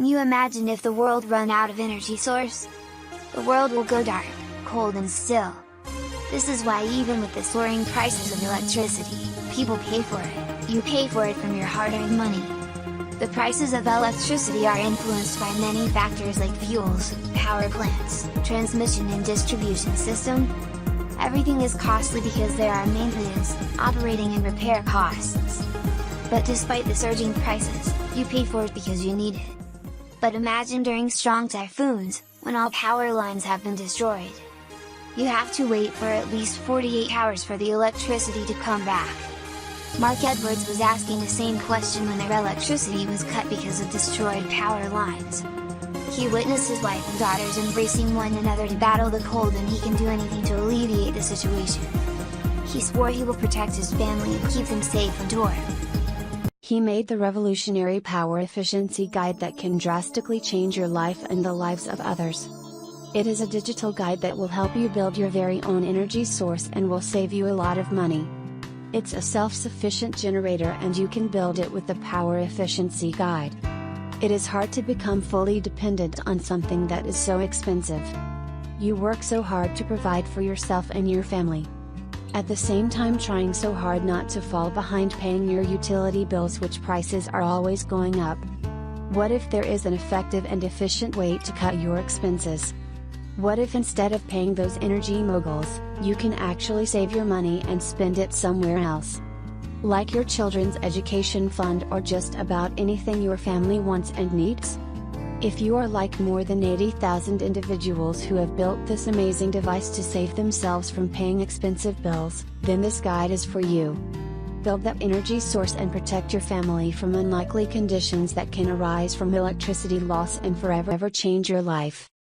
Can you imagine if the world run out of energy source? The world will go dark, cold and still. This is why even with the soaring prices of electricity, people pay for it. You pay for it from your hard-earned money. The prices of electricity are influenced by many factors like fuels, power plants, transmission and distribution system. Everything is costly because there are maintenance, operating and repair costs. But despite the surging prices, you pay for it because you need it. But imagine during strong typhoons, when all power lines have been destroyed. You have to wait for at least 48 hours for the electricity to come back. Mark Edwards was asking the same question when their electricity was cut because of destroyed power lines. He witnessed his wife and daughters embracing one another to battle the cold, and he can do anything to alleviate the situation. He swore he will protect his family and keep them safe and warm. He made the revolutionary Power Efficiency Guide that can drastically change your life and the lives of others. It is a digital guide that will help you build your very own energy source and will save you a lot of money. It's a self-sufficient generator and you can build it with the Power Efficiency Guide. It is hard to become fully dependent on something that is so expensive. You work so hard to provide for yourself and your family. At the same time trying so hard not to fall behind paying your utility bills, which prices are always going up. What if there is an effective and efficient way to cut your expenses? What if instead of paying those energy moguls, you can actually save your money and spend it somewhere else? Like your children's education fund or just about anything your family wants and needs? If you are like more than 80,000 individuals who have built this amazing device to save themselves from paying expensive bills, then this guide is for you. Build that energy source and protect your family from unlikely conditions that can arise from electricity loss and forever change your life.